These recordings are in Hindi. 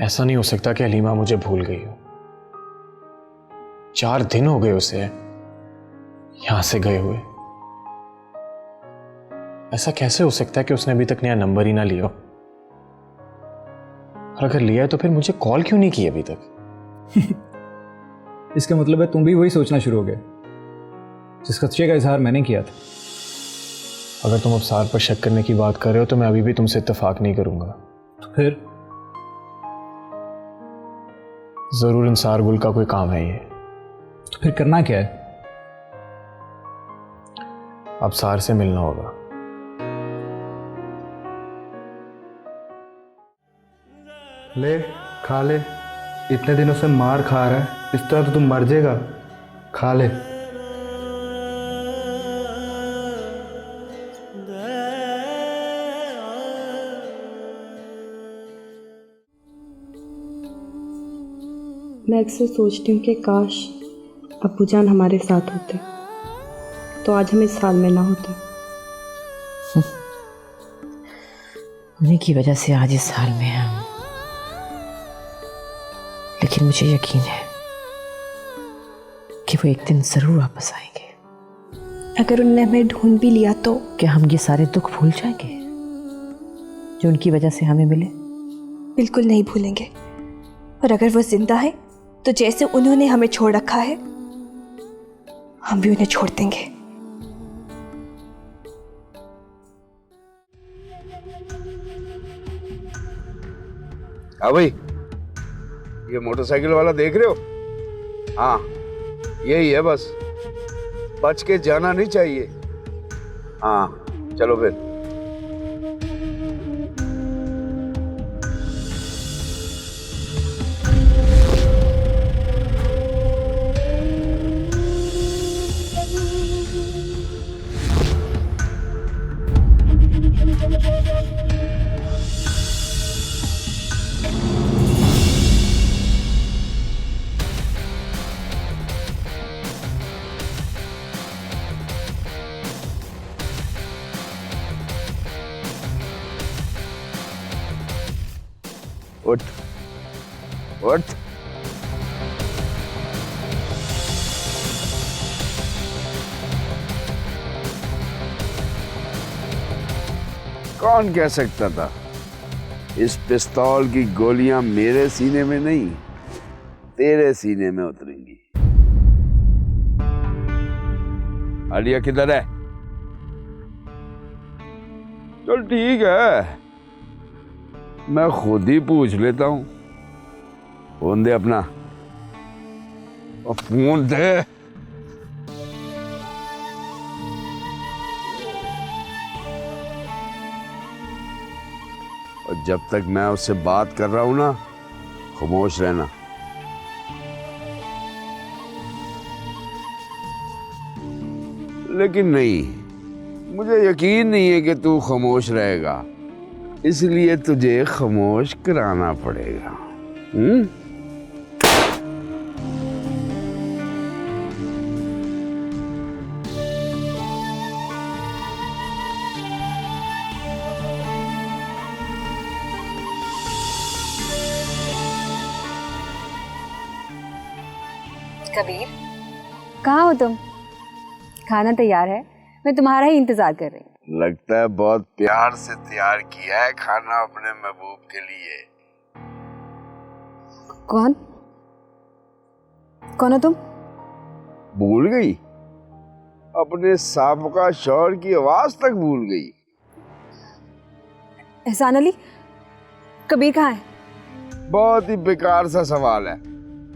ऐसा नहीं हो सकता कि हलीमा मुझे भूल गई हो। 4 दिन हो गए उसे यहां से गए हुए। ऐसा कैसे हो सकता है कि उसने अभी तक नया नंबर ही ना लिया हो? और अगर लिया है तो फिर मुझे कॉल क्यों नहीं की अभी तक? इसका मतलब है तुम भी वही सोचना शुरू हो गए जिस खदशे का इजहार मैंने किया था। अगर तुम अफसार पर शक करने की बात कर रहे हो तो मैं अभी भी तुमसे इत्तेफाक नहीं करूंगा। तो फिर जरूर इंसार गुल का कोई काम है ये। तो फिर करना क्या है? अफसार से मिलना होगा। ले खा ले, इतने दिनों से मार खा रहा है, इस तरह तो तुम मर जाएगा। खा ले। मैं अक्सर सोचती हूँ कि काश अब्बूजान हमारे साथ होते तो आज हम इस हाल में ना होते। उन्हीं की वजह से आज इस हाल में हैं हम। लेकिन मुझे यकीन है कि वो एक दिन जरूर वापस आएंगे। अगर उनने हमें ढूंढ भी लिया तो क्या हम ये सारे दुख भूल जाएंगे जो उनकी वजह से हमें मिले? बिल्कुल नहीं भूलेंगे। और अगर वो जिंदा है तो जैसे उन्होंने हमें छोड़ रखा है हम भी उन्हें छोड़ देंगे। हाँ भाई, ये मोटरसाइकिल वाला देख रहे हो? हाँ यही है, बस बच के जाना नहीं चाहिए। हाँ चलो फिर। उठ उठ। कौन कह सकता था इस पिस्तौल की गोलियां मेरे सीने में नहीं तेरे सीने में उतरेंगी। आलिया किधर है? चल ठीक है, मैं खुद ही पूछ लेता हूं। फोन दे अपना, और फोन दे। और जब तक मैं उससे बात कर रहा हूं ना, खामोश रहना। लेकिन नहीं, मुझे यकीन नहीं है कि तू खामोश रहेगा, इसलिए तुझे खामोश कराना पड़ेगा। कबीर, कहाँ हो तुम? खाना तैयार है, मैं तुम्हारा ही इंतजार कर रही हूँ। लगता है बहुत प्यार से तैयार किया है खाना अपने महबूब के लिए। कौन कौन हो तुम? भूल गई? अपने साबका शौहर की आवाज तक भूल गई? एहसान अली, कबीर कहाँ है? बहुत ही बेकार सा सवाल है।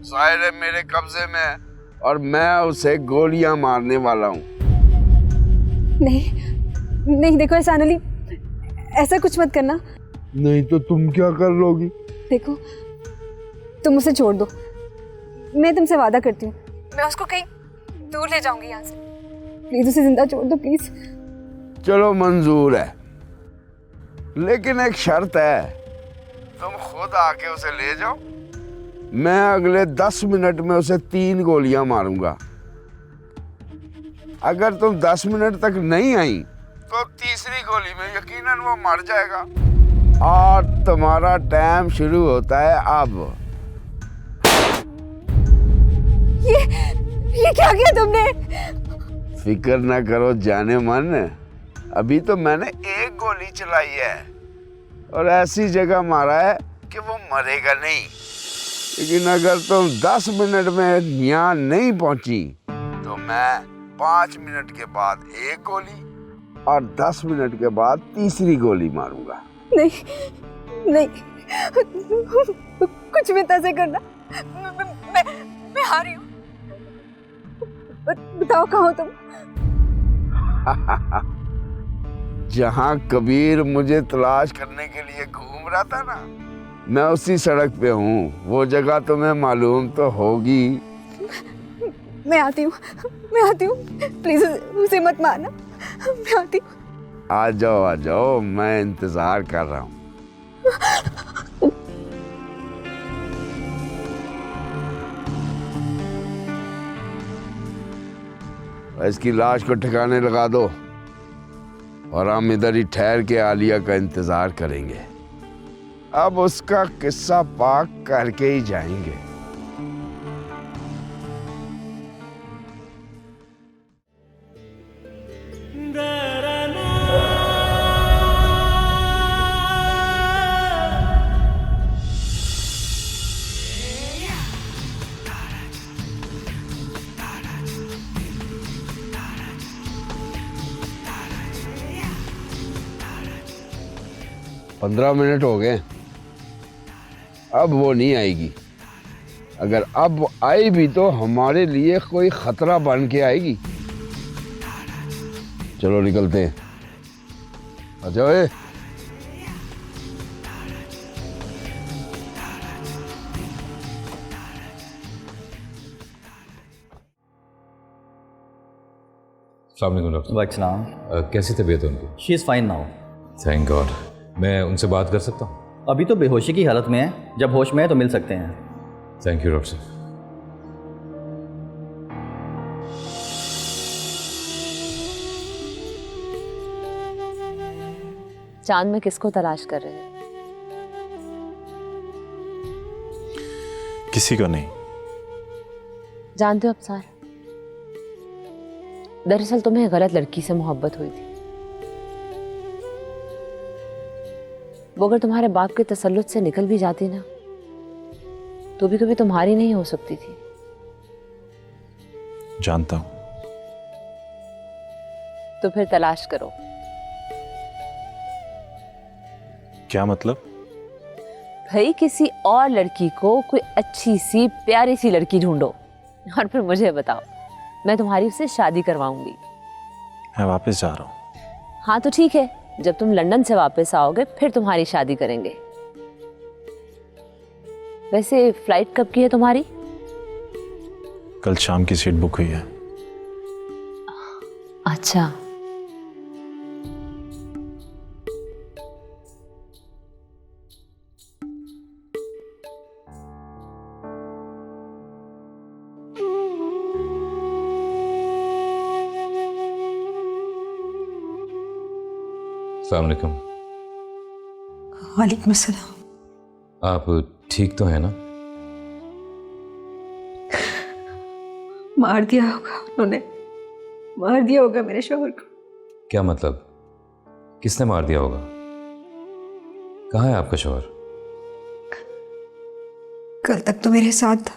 साहिर है मेरे कब्जे में है और मैं उसे गोलियां मारने वाला हूँ। नहीं देखो एहसान अली, ऐसा कुछ मत करना। नहीं तो तुम क्या कर लोगी? देखो, तुम उसे छोड़ दो, मैं तुमसे वादा करती हूँ मैं उसको कहीं दूर ले जाऊंगी यहाँ से। प्लीज उसे जिंदा छोड़ दो प्लीज। चलो मंजूर है, लेकिन एक शर्त है, तुम खुद आके उसे ले जाओ। मैं अगले 10 मिनट में उसे 3 गोलियां मारूंगा। अगर तुम 10 मिनट तक नहीं आई तो तीसरी गोली में यकीनन वो मर जाएगा। और तुम्हारा टाइम शुरू होता है अब। ये क्या किया तुमने? फिक्र ना करो जाने मन, अभी तो मैंने एक गोली चलाई है और ऐसी जगह मारा है कि वो मरेगा नहीं। लेकिन अगर तुम 10 मिनट में यहाँ नहीं पहुंची तो मैं 5 मिनट के बाद एक गोली और 10 मिनट के बाद तीसरी गोली मारूंगा। नहीं नहीं, कुछ भी तैसे करना। मैं हारी हूँ। बताओ कहाँ हो तुम? जहाँ कबीर मुझे तलाश करने के लिए घूम रहा था ना, मैं उसी सड़क पे हूँ। वो जगह तुम्हें मालूम तो होगी। मैं आती हूँ, प्लीज उसे मत मारना। मैं आती हूँ। आ जाओ, मैं इंतजार कर रहा हूँ। इसकी लाश को ठिकाने लगा दो और हम इधर ही ठहर के आलिया का इंतजार करेंगे। अब उसका किस्सा पाक करके ही जाएंगे। पंद्रह मिनट हो गए, अब वो नहीं आएगी। अगर अब आई भी तो हमारे लिए कोई खतरा बन के आएगी। चलो निकलते हैं। आ जाओ। अस्सलाम वालेकुम डॉक्टर। वालेकुम। कैसी तबीयत है उनकी? She is fine now. Thank God. मैं उनसे बात कर सकता हूँ? अभी तो बेहोशी की हालत में है, जब होश में है तो मिल सकते हैं। थैंक यू डॉक्टर साहब। चांद में किसको तलाश कर रहे हैं? किसी को नहीं। जानते हो अफसार, दरअसल तुम्हें गलत लड़की से मोहब्बत हुई थी। वो अगर तुम्हारे बाप के तसल्लुत से निकल भी जाती ना, तो भी कभी तुम्हारी नहीं हो सकती थी। जानता हूं। तो फिर तलाश करो। क्या मतलब? भाई किसी और लड़की को, कोई अच्छी सी प्यारी सी लड़की ढूंढो और फिर मुझे बताओ, मैं तुम्हारी उससे शादी करवाऊंगी। मैं वापस जा रहा हूं। हाँ तो ठीक है, जब तुम लंदन से वापस आओगे फिर तुम्हारी शादी करेंगे। वैसे फ्लाइट कब की है तुम्हारी? कल शाम की सीट बुक हुई है। अच्छा, अस्सलाम वालेकुम। वालेकुम अस्सलाम। आप ठीक तो हैं ना? मार दिया होगा उन्होंने, मार दिया होगा मेरे शौहर को। क्या मतलब? किसने मार दिया होगा? कहाँ है आपका शौहर? कल तक तो मेरे साथ था,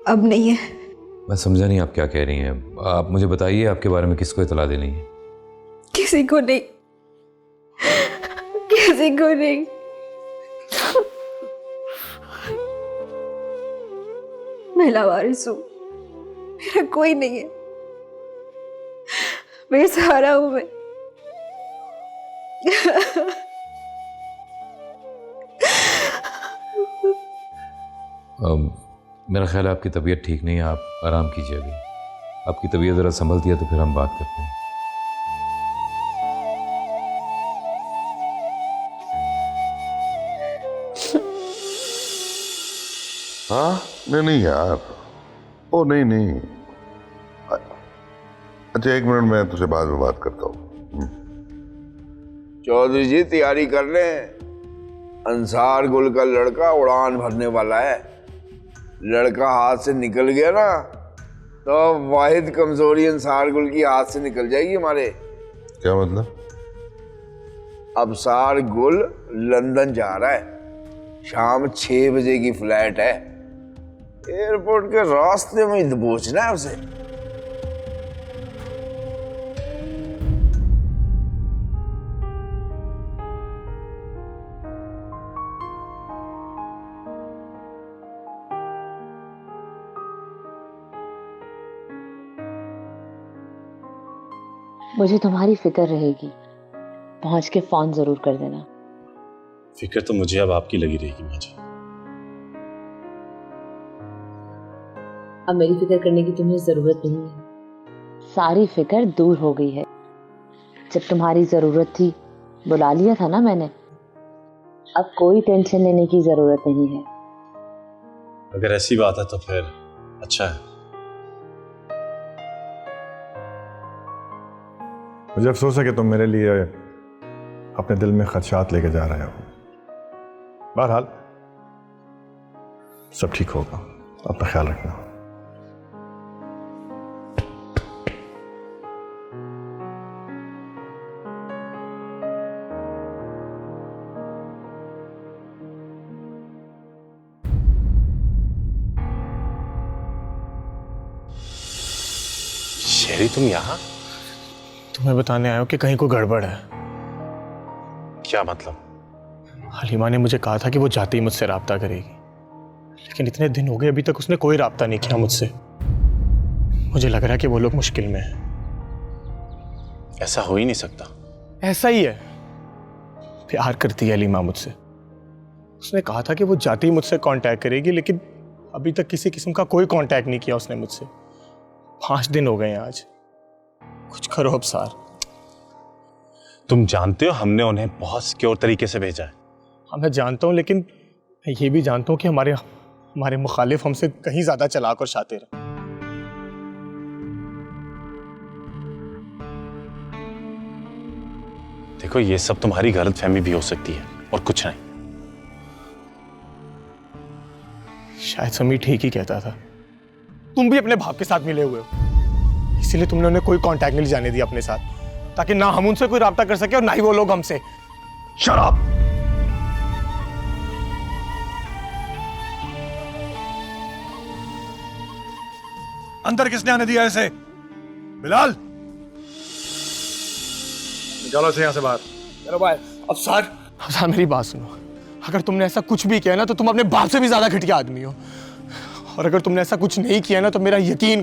अब नहीं है। मैं समझा नहीं आप क्या कह रही हैं। आप मुझे बताइए, आपके बारे में किसको इतला देनी है? किसी को नहीं, किसी को नहीं। मैं लावारिस हूं, मेरा कोई नहीं है, बेसहारा हूं मैं। मेरा ख्याल है आपकी तबीयत ठीक नहीं है, आप आराम कीजिए। अभी आपकी तबीयत ज़रा संभलती है तो फिर हम बात करते हैं। हाँ नहीं यार, ओ नहीं। अच्छा एक मिनट, मैं तुझसे बाद में बात करता हूँ। चौधरी जी तैयारी कर लें, अंसार गुल का लड़का उड़ान भरने वाला है। लड़का हाथ से निकल गया ना तो वाहिद कमजोरी अंसार गुल की हाथ से निकल जाएगी हमारे। क्या मतलब? अबसार गुल लंदन जा रहा है, शाम 6 बजे की फ्लाइट है। एयरपोर्ट के रास्ते में ही दबोचना है उसे। मुझे तुम्हारी फिक्र रहेगी, पहुंच के फोन जरूर कर देना। फिक्र तो मुझे अब आपकी लगी रहेगी माँ जी। अब मेरी फिक्र करने की तुम्हें जरूरत नहीं है, सारी फिक्र दूर हो गई है। जब तुम्हारी जरूरत थी बुला लिया था ना मैंने, अब कोई टेंशन लेने की जरूरत नहीं है। अगर ऐसी बात है तो फिर अच्छा है। मुझे अफसोस है कि तुम मेरे लिए अपने दिल में खदशात लेके जा रहे हो। बहरहाल सब ठीक होगा, अपना ख्याल रखना। शेरी तुम यहाँ? तुम्हें बताने आया हूं कि कहीं कोई गड़बड़ है। क्या मतलब? हलीमा ने मुझे कहा था कि वो जाते ही मुझसे राब्ता करेगी, लेकिन इतने दिन हो गए अभी तक उसने कोई राब्ता नहीं किया मुझसे। मुझे लग रहा है कि वो लोग मुश्किल में हैं। ऐसा हो ही नहीं सकता। ऐसा ही है, प्यार करती है हलीमा मुझसे। उसने कहा था कि वो जाते ही मुझसे कांटेक्ट करेगी, लेकिन अभी तक किसी किस्म का कोई कांटेक्ट नहीं किया उसने मुझसे। 5 दिन हो गए हैं आज। कुछ करो अबसार। तुम जानते हो हमने उन्हें बहुत सिक्योर तरीके से भेजा है। हाँ मैं जानता हूँ, लेकिन मैं ये भी जानता हूँ कि हमारे मुखालिफ हमसे कहीं ज्यादा चालाक और शातिर हैं। देखो ये सब तुम्हारी गलतफहमी भी हो सकती है और कुछ नहीं। शायद समी ठीक ही कहता था। तुम भी अपने बाप के साथ मिले हुए हो, इसीलिए तुमने उन्हें कोई कांटेक्ट नहीं जाने दिया अपने साथ, ताकि ना हम उनसे कोई राब्ता कर सके और ना ही वो लोग हमसे। शराब अंदर किसने आने दिया इसे? बिलाल निकालो इसे यहां से बाहर। चलो भाई। अबसार मेरी बात सुनो। अगर तुमने ऐसा कुछ भी किया ना तो तुम अपने बाप से भी ज्यादा घटिया आदमी हो, और अगर तुमने ऐसा कुछ नहीं किया ना तो मेरा यकीन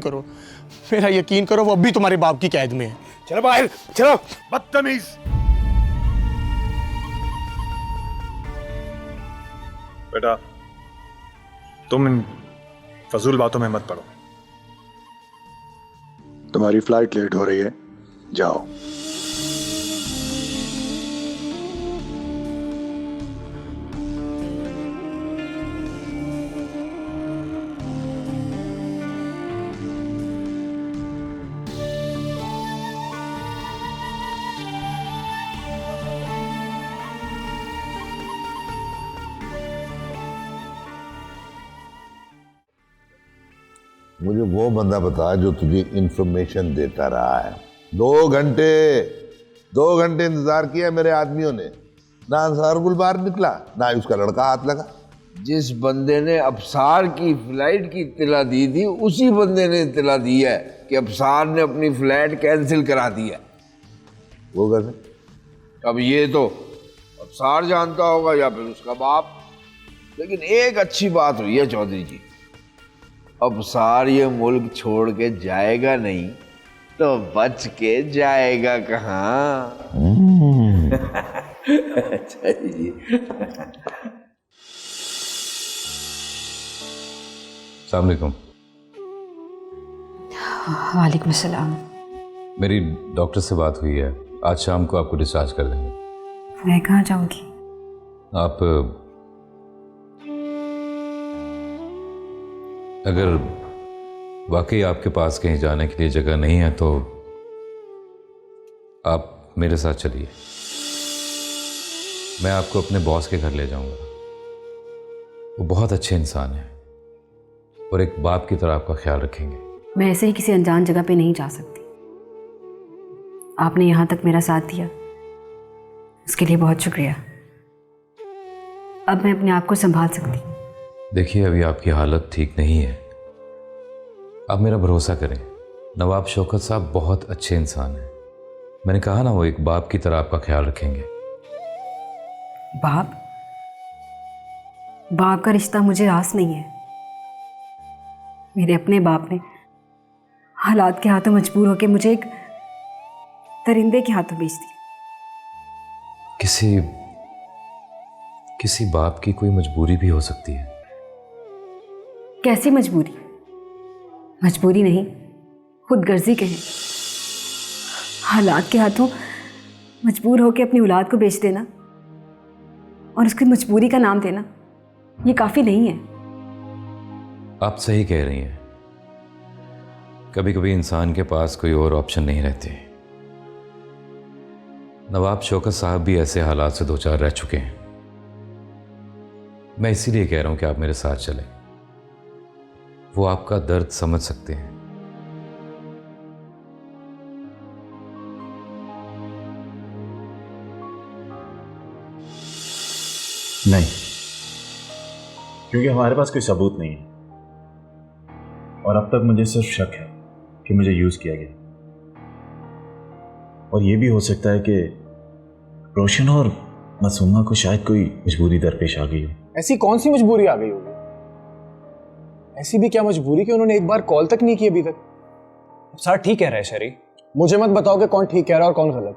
करो वो अब भी तुम्हारे बाप की कैद में है। चलो बाहर चलो। बदतमीज। बेटा तुम इन फजूल बातों में मत पड़ो। तुम्हारी फ्लाइट लेट हो रही है, जाओ। मुझे वो बंदा बता जो तुझे इंफॉर्मेशन देता रहा है। 2 घंटे इंतजार किया मेरे आदमियों ने, ना अंसार गुल बाहर निकला ना ही उसका लड़का हाथ लगा। जिस बंदे ने अबसार की फ्लाइट की इत्तला दी थी उसी बंदे ने इत्तला दी है कि अबसार ने अपनी फ्लाइट कैंसिल करा दी है। वो कैसे? अब ये तो अबसार जानता होगा या फिर उसका बाप। लेकिन एक अच्छी बात हुई है चौधरी जी, अबसार ये मुल्क छोड़ के जाएगा नहीं तो बच के जाएगा कहाँ। अच्छा जी। अस्सलाम वालेकुम। वालेकुम सलाम। मेरी डॉक्टर से बात हुई है, आज शाम को आपको डिस्चार्ज कर देंगे। मैं कहाँ जाऊंगी? आप अगर वाकई आपके पास कहीं जाने के लिए जगह नहीं है तो आप मेरे साथ चलिए। मैं आपको अपने बॉस के घर ले जाऊंगा। वो बहुत अच्छे इंसान हैं और एक बाप की तरह आपका ख्याल रखेंगे। मैं ऐसे ही किसी अनजान जगह पे नहीं जा सकती। आपने यहाँ तक मेरा साथ दिया, उसके लिए बहुत शुक्रिया। अब मैं अपने आप को संभाल सकती हूँ। देखिए, अभी आपकी हालत ठीक नहीं है। आप मेरा भरोसा करें। नवाब शौकत साहब बहुत अच्छे इंसान हैं। मैंने कहा ना, वो एक बाप की तरह आपका ख्याल रखेंगे। बाप? बाप का रिश्ता मुझे आस नहीं है। मेरे अपने बाप ने हालात के हाथों मजबूर होकर मुझे एक दरिंदे के हाथों बेच दिया। किसी बाप की कोई मजबूरी भी हो सकती है। कैसी मजबूरी? मजबूरी नहीं, खुदगर्जी कहें। हालात के हाथों मजबूर होकर अपनी औलाद को बेच देना और उसकी मजबूरी का नाम देना, ये काफी नहीं है। आप सही कह रही हैं। कभी कभी इंसान के पास कोई और ऑप्शन नहीं रहते। नवाब शौकत साहब भी ऐसे हालात से दो चार रह चुके हैं। मैं इसीलिए कह रहा हूं कि आप मेरे साथ चलें। वो आपका दर्द समझ सकते हैं। नहीं, क्योंकि हमारे पास कोई सबूत नहीं है और अब तक मुझे सिर्फ शक है कि मुझे यूज किया गया। और यह भी हो सकता है कि रोशन और मासूमा को शायद कोई मजबूरी दरपेश आ गई हो। ऐसी कौन सी मजबूरी आ गई होगी? ऐसी भी क्या मजबूरी कि उन्होंने एक बार कॉल तक नहीं की अभी तक? सर ठीक कह रहे हैं शरी। मुझे मत बताओ कि कौन ठीक कह रहा है और कौन गलत।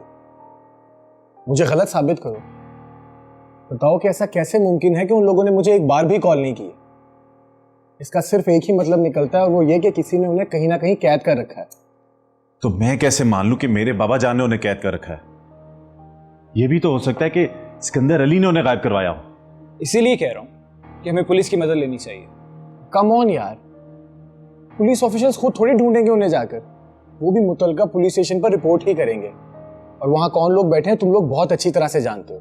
मुझे गलत साबित करो। बताओ कि ऐसा कैसे मुमकिन है कि उन लोगों ने मुझे एक बार भी कॉल नहीं की। इसका सिर्फ एक ही मतलब निकलता है और वो ये कि किसी ने उन्हें कहीं ना कहीं कैद कर रखा है। तो मैं कैसे मान लूं कि मेरे बाबा जान ने उन्हें कैद कर रखा है? यह भी तो हो सकता है कि सिकंदर अली ने उन्हें गायब करवाया हो। इसीलिए कह रहा हूं कि हमें पुलिस की मदद लेनी चाहिए। कम ऑन यार, पुलिस ऑफिसर्स खुद थोड़ी ढूंढेंगे उन्हें जाकर। वो भी मुतलका पुलिस स्टेशन पर रिपोर्ट ही करेंगे और वहां कौन लोग बैठे हैं तुम लोग बहुत अच्छी तरह से जानते हो।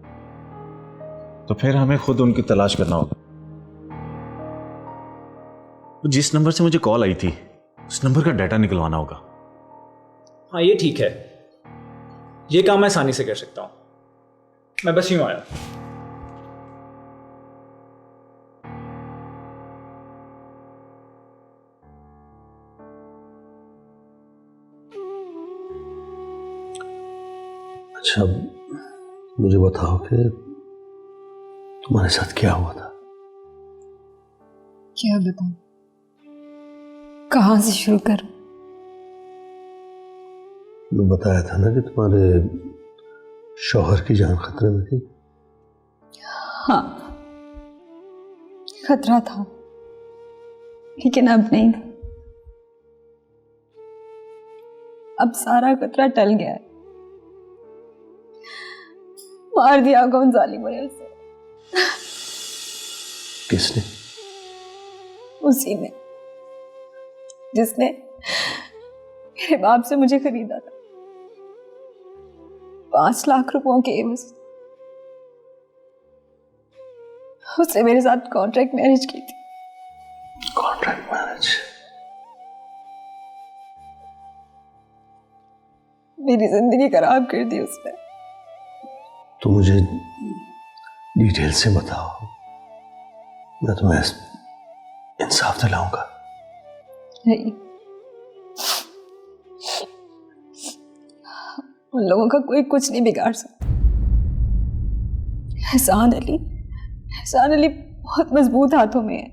तो फिर हमें खुद उनकी तलाश करना होगा। जिस नंबर से मुझे कॉल आई थी उस नंबर का डाटा निकलवाना होगा। हाँ ये ठीक है, ये काम मैं आसानी से कर सकता हूं। मैं बस यूं आया। अच्छा, मुझे बताओ कि तुम्हारे साथ क्या हुआ था? क्या बताऊं? कहां से शुरू करूं? तुमने बताया था ना कि तुम्हारे शौहर की जान खतरे में थी। हाँ, खतरा था, लेकिन अब नहीं। अब सारा खतरा टल गया है। मार दिया होगा उन जालिमों ने उसे। किसने? उसी ने जिसने मेरे बाप से मुझे खरीदा था 5 लाख रुपयों के एवज। उसने मेरे साथ कॉन्ट्रैक्ट मैरिज की थी। Contract marriage? मेरी जिंदगी खराब कर दी उसने। तो मुझे डिटेल से बताओ, मैं तुम्हें इंसाफ दिलाऊंगा। नहीं, उन लोगों का कोई कुछ नहीं बिगाड़ सकता। एहसान अली बहुत मजबूत हाथों में है।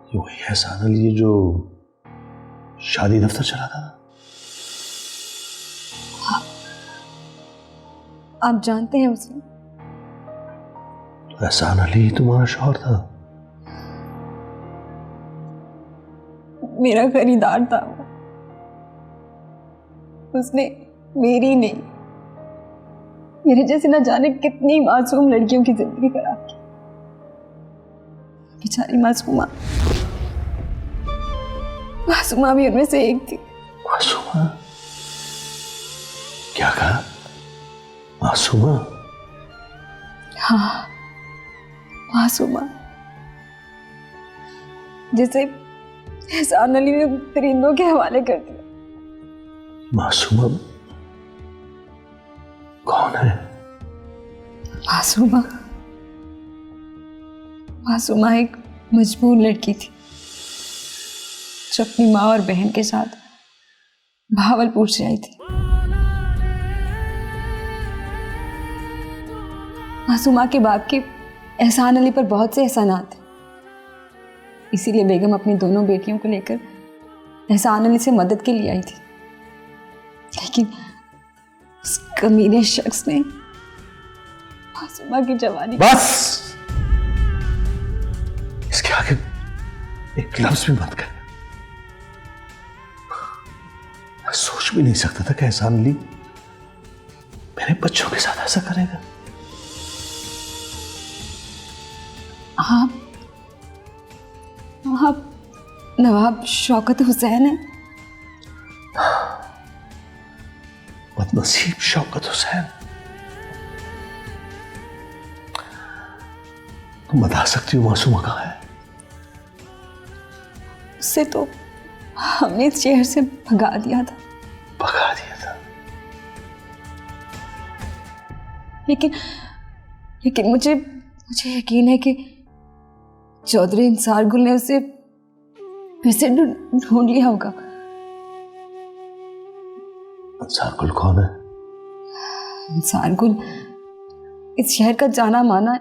ये वही एहसान अली जो शादी दफ्तर चलाता था? आप जानते हैं उसे? तो एहसान अली तुम्हारा शौहर था? मेरा खरीदार था वो। उसने मेरी नहीं, मेरे जैसे न जाने कितनी मासूम लड़कियों की जिंदगी खराब की। बेचारी मासूमा भी उनमें से एक थी। मासूमा? क्या कहा? मासूमा? हाँ, मासूमा, जिसे एहसान अली ने परिंदों के हवाले कर दिया। मासूमा कौन है? मासूमा, मासूमा एक मजबूर लड़की थी जो अपनी माँ और बहन के साथ भावलपुर से आई थी। मासूमा के बाप के एहसान अली पर बहुत से एहसानात थे, इसीलिए बेगम अपनी दोनों बेटियों को लेकर एहसान अली से मदद के लिए आई थी। लेकिन उस कमीने शख्स ने मासूमा की जवानी। बस, इसके आगे एक लफ्ज भी मत कर। मैं सोच भी नहीं सकता था कि एहसान अली मेरे बच्चों के साथ ऐसा करेगा। आप नवाब शौकत हुसैन है? बदनसीब शौकत हुसैन। तुम बता सकती हो मासूमा कहाँ है? उससे तो हमने इस शहर से भगा दिया था। भगा दिया था? लेकिन मुझे यकीन है कि चौधरी इंसार गुल ने उसे फिर से ढूंढ लिया होगा। इंसार गुल कौन है? इंसार गुल इस शहर का जाना माना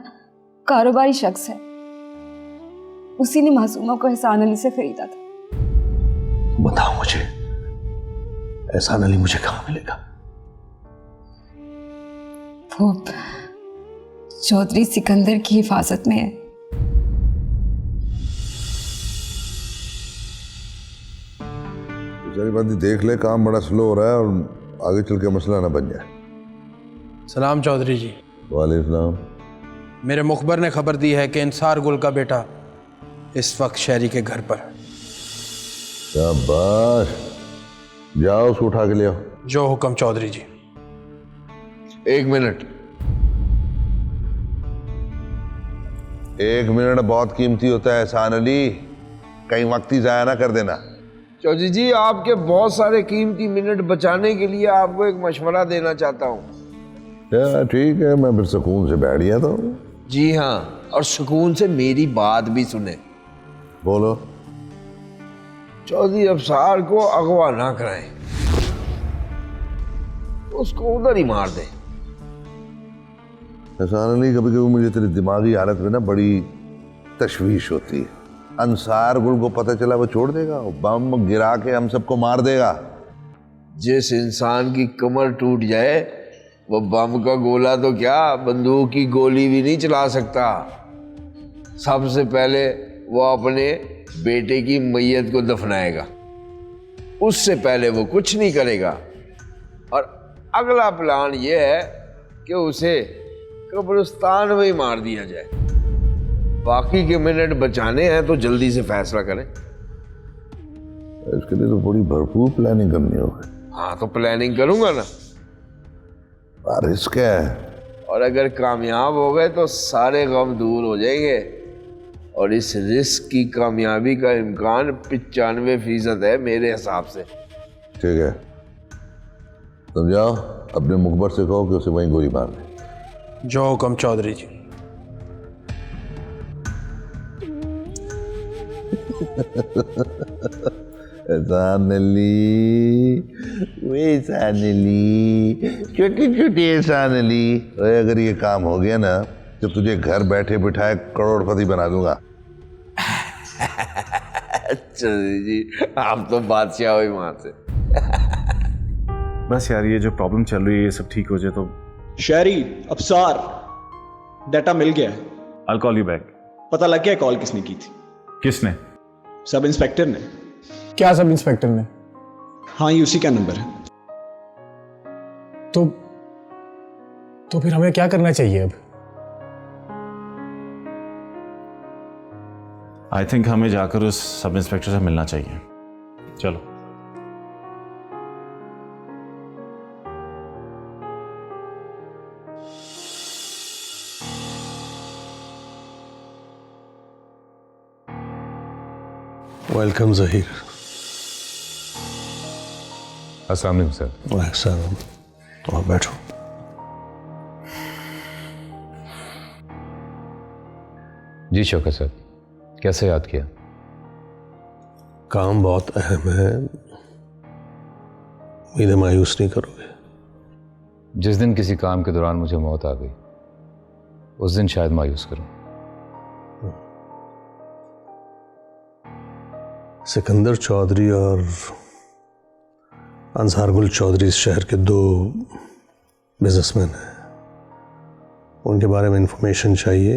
कारोबारी शख्स है। उसी ने मासूमा को एहसान अली से खरीदा था। बताओ मुझे, एहसान अली मुझे कहाँ मिलेगा? वो चौधरी सिकंदर की हिफाजत में है। बंदी देख ले, काम बड़ा स्लो हो रहा है और आगे चल के मसला ना बन जाए। सलाम चौधरी जी। वालेकुम। मेरे मुखबर ने खबर दी है कि इंसार गुल का बेटा इस वक्त शहरी के घर पर। शाबाश, जाओ उसको उठा के ले आओ। जो हुक्म चौधरी जी। एक मिनट बहुत कीमती होता है एहसान अली, कहीं वक्त ही जाया ना कर देना। चौधरी जी, आपके बहुत सारे कीमती मिनट बचाने के लिए आपको एक मशवरा देना चाहता हूँ। ठीक है, मैं फिर सुकून से बैठ गया था। जी हाँ, और सुकून से मेरी बात भी सुने। बोलो। चौधरी अफसार को अगवा ना कराएं, उसको उधर ही मार दें। एहसान अली, कभी कभी मुझे तेरी दिमागी हालत में ना बड़ी तशवीश होती है। अंसार गुल को पता चला वो छोड़ देगा, बम गिरा के हम सबको मार देगा। जिस इंसान की कमर टूट जाए वो बम का गोला तो क्या, बंदूक की गोली भी नहीं चला सकता। सबसे पहले वो अपने बेटे की मैयत को दफनाएगा, उससे पहले वो कुछ नहीं करेगा। और अगला प्लान ये है कि उसे कब्रिस्तान में ही मार दिया जाए। बाकी के मिनट बचाने हैं तो जल्दी से फैसला करें। इसके लिए तो बड़ी भरपूर प्लानिंग करनी होगी। हाँ, तो प्लानिंग करूंगा ना। रिस्क है, और अगर कामयाब हो गए तो सारे गम दूर हो जाएंगे। और इस रिस्क की कामयाबी का इम्कान 95% है मेरे हिसाब से। ठीक है, तुम जाओ अपने मुखबर से कहो कि उसे वहीं गोली मार दे। जो हुक्म चौधरी जी। एहसान अली, छोटी छोटी एहसान अली। अगर ये काम हो गया ना तो तुझे घर बैठे बिठाए करोड़पति बना दूंगा। चौधरी जी, आप तो बादशाह हो वहां से। बस यार, ये जो प्रॉब्लम चल रही है ये सब ठीक हो जाए तो। शहरी अफसार, डाटा मिल गया है। I'll call you back। पता लग गया कॉल किसने की थी? किसने? सब इंस्पेक्टर ने। क्या सब इंस्पेक्टर ने? हाँ, ये उसी का नंबर है। तो फिर हमें क्या करना चाहिए अब? आई थिंक हमें जाकर उस सब इंस्पेक्टर से मिलना चाहिए। चलो। वेलकम जहीर। अस्सलाम वालेकुम सर। वालेकुम। तो बैठो। जी शौकत सर, कैसे याद किया? काम बहुत अहम है, उम्मीद मायूस नहीं करोगे। जिस दिन किसी काम के दौरान मुझे मौत आ गई उस दिन शायद मायूस करूं। सिकंदर चौधरी और अंसार गुल चौधरी इस शहर के 2 बिजनेसमैन हैं। उनके बारे में इंफॉर्मेशन चाहिए,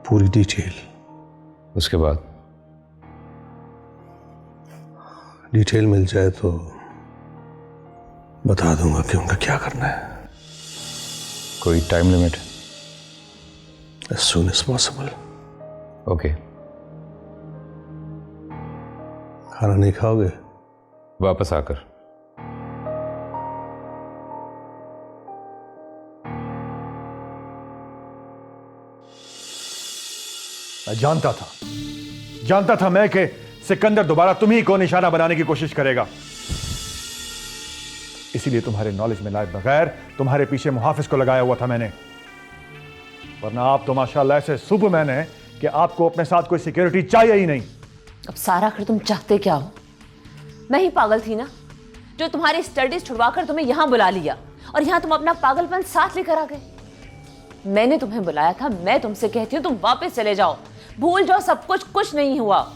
पूरी डिटेल। उसके बाद? डिटेल मिल जाए तो बता दूंगा कि उनका क्या करना है। कोई time limit? As soon as possible. Okay. खाना नहीं खाओगे? वापस आकर। मैं जानता था मैं कि सिकंदर दोबारा तुम्ही को निशाना बनाने की कोशिश करेगा, इसीलिए तुम्हारे नॉलेज में लाए बगैर तुम्हारे पीछे मुहाफिज को लगाया हुआ था मैंने। वरना आप तो माशाल्लाह ऐसे सुपरमैन हैं कि आपको अपने साथ कोई सिक्योरिटी चाहिए ही नहीं। अब सारा आखिर तुम चाहते क्या हो? मैं ही पागल थी ना जो तुम्हारी स्टडीज छुड़वाकर तुम्हें यहां बुला लिया और यहां तुम अपना पागलपन साथ लेकर आ गए। मैंने तुम्हें बुलाया था, मैं तुमसे कहती हूँ तुम वापस चले जाओ, भूल जाओ सब कुछ, कुछ नहीं हुआ।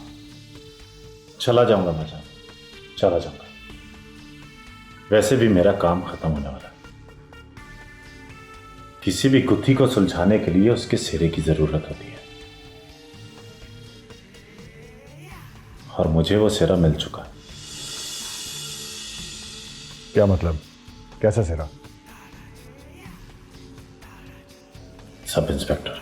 चला जाऊंगा मैं जान, चला जाऊंगा। वैसे भी मेरा काम खत्म होने वाला है। किसी भी गुत्थी को सुलझाने के लिए उसके सिरे की जरूरत होती है, और मुझे वो सिरा मिल चुका है। क्या मतलब? कैसा सिरा? Sub inspector.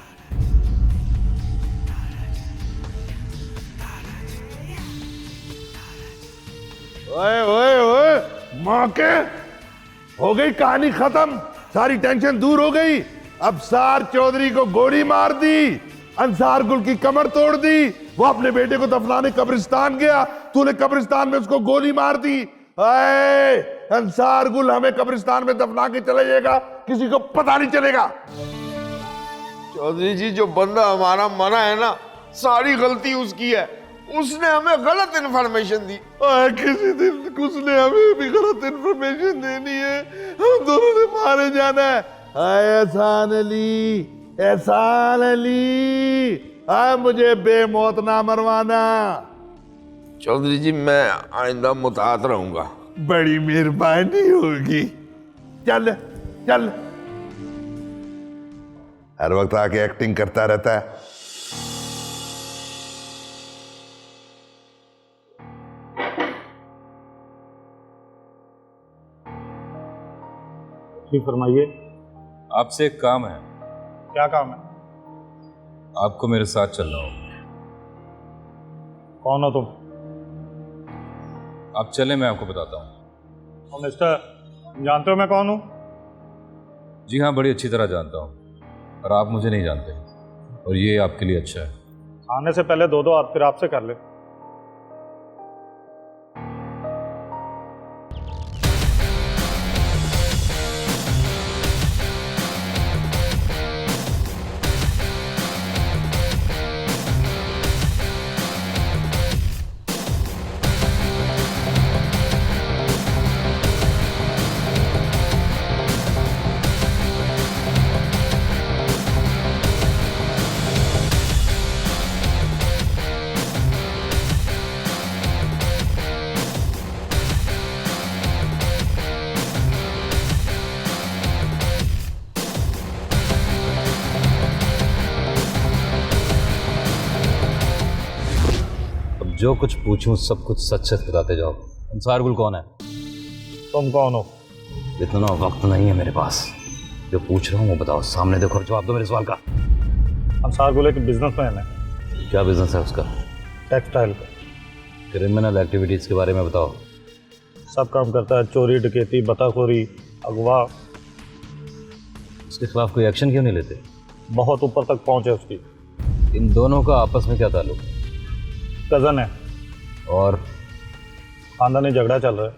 ओए ओए ओए, माँ के हो गई कहानी खत्म, सारी टेंशन दूर हो गई। अब सार चौधरी को गोली मार दी, अंसार गुल की कमर तोड़ दी, वो अपने बेटे को दफनाने कब्रिस्तान गया, तूने कब्रिस्तान में उसको गोली मार दी। अरे अंसार गुल हमें कब्रिस्तान में दफना के चले जाएगा, किसी को पता नहीं चलेगा। चौधरी जी, जो बंदा हमारा मरा है ना, सारी गलती उसकी है। उसने हमें गलत इन्फॉर्मेशन दी। किसी दिन उसने हमें भी गलत इन्फॉर्मेशन देनी है, हम दोनों ने मारे जाना है। एहसान अली, एहसान अली, मुझे बेमौत ना मरवाना। चौधरी जी, मैं आइंदा मुताहत रहूंगा। बड़ी मेहरबानी होगी। चल चल। हर वक्त आके एक्टिंग करता रहता है। जी फरमाइए। आपसे एक काम है। क्या काम है? आपको मेरे साथ चलना होगा। कौन हो तुम? आप चले, मैं आपको बताता हूँ। और मिस्टर, जानते हो मैं कौन हूँ? जी हाँ, बड़ी अच्छी तरह जानता हूँ, और आप मुझे नहीं जानते, और ये आपके लिए अच्छा है। आने से पहले 2-2 हाथ फिर आपसे कर ले। जो कुछ पूछूं सब कुछ सच सच बताते जाओ। अंसार गुल कौन है? तुम कौन हो? इतना वक्त नहीं है मेरे पास, जो पूछ रहा हूँ वो बताओ, सामने देखो और जवाब दो मेरे सवाल का। अंसार गुल एक बिजनेसमैन है। क्या बिजनेस है उसका? टेक्सटाइल का। क्रिमिनल एक्टिविटीज के बारे में बताओ। सब काम करता है, चोरी डकैती, बताखोरी, अगवा। उसके खिलाफ कोई एक्शन क्यों नहीं लेते? बहुत ऊपर तक पहुंचे उसकी। इन दोनों का आपस में क्या ताल्लुक? कज़न है और खानदानी झगड़ा चल रहा है।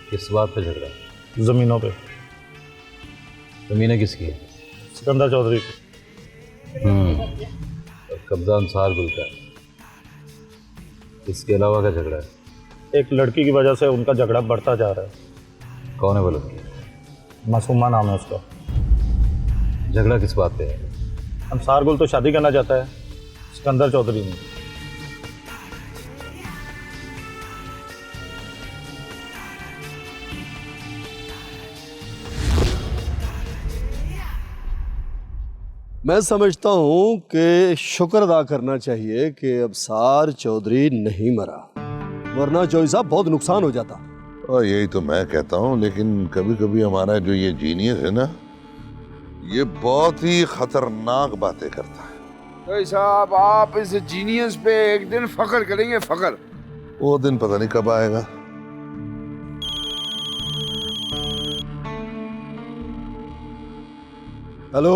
किस बात पे झगड़ा? ज़मीनों पे। ज़मीनें किसकी है? सिकंदर चौधरी की। और कब्जा अंसार गुल का है। इसके अलावा क्या झगड़ा है? एक लड़की की वजह से उनका झगड़ा बढ़ता जा रहा है। कौन है वो लड़की? मासूमा नाम है उसका। झगड़ा किस बात पे है? अंसार गुल तो शादी करना चाहता है सिकंदर चौधरी ने। मैं समझता हूं कि शुक्र अदा करना चाहिए कि अबसार चौधरी नहीं मरा, वरना चौधरी साहब बहुत नुकसान हो जाता। और यही तो मैं कहता हूँ, लेकिन कभी कभी हमारा जो ये जीनियस है ना, ये बहुत ही खतरनाक बातें करता है। भाई साहब, आप इस जीनियस पे एक दिन फख्र करेंगे, फख्र। वो दिन पता नहीं कब आएगा। हेलो,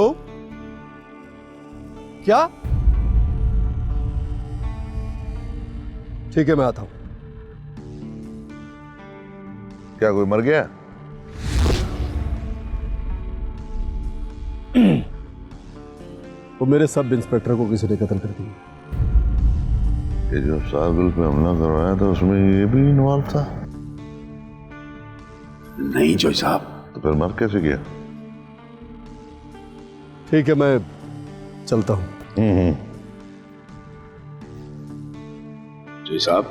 क्या? ठीक है, मैं आता हूं। क्या कोई मर गया? वो मेरे सब इंस्पेक्टर को किसी ने कत्ल कर दिया। ये जो सागुल पे हमला करवाया था उसमें ये भी इन्वॉल्व था? नहीं जोई साहब। तो फिर मर कैसे गया? ठीक है, मैं चलता हूं। जोई साहब,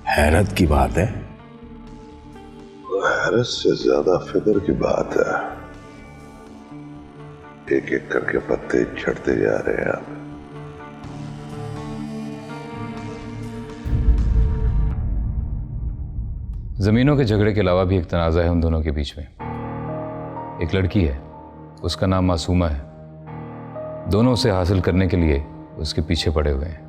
हैरत की बात है। हैरत से ज्यादा फिक्र की बात है। एक एक करके पत्ते झड़ते जा रहे हैं आप। जमीनों के झगड़े के अलावा भी एक तनाज़ा है उन दोनों के बीच में। एक लड़की है, उसका नाम मासूमा है। दोनों उसे हासिल करने के लिए उसके पीछे पड़े हुए हैं।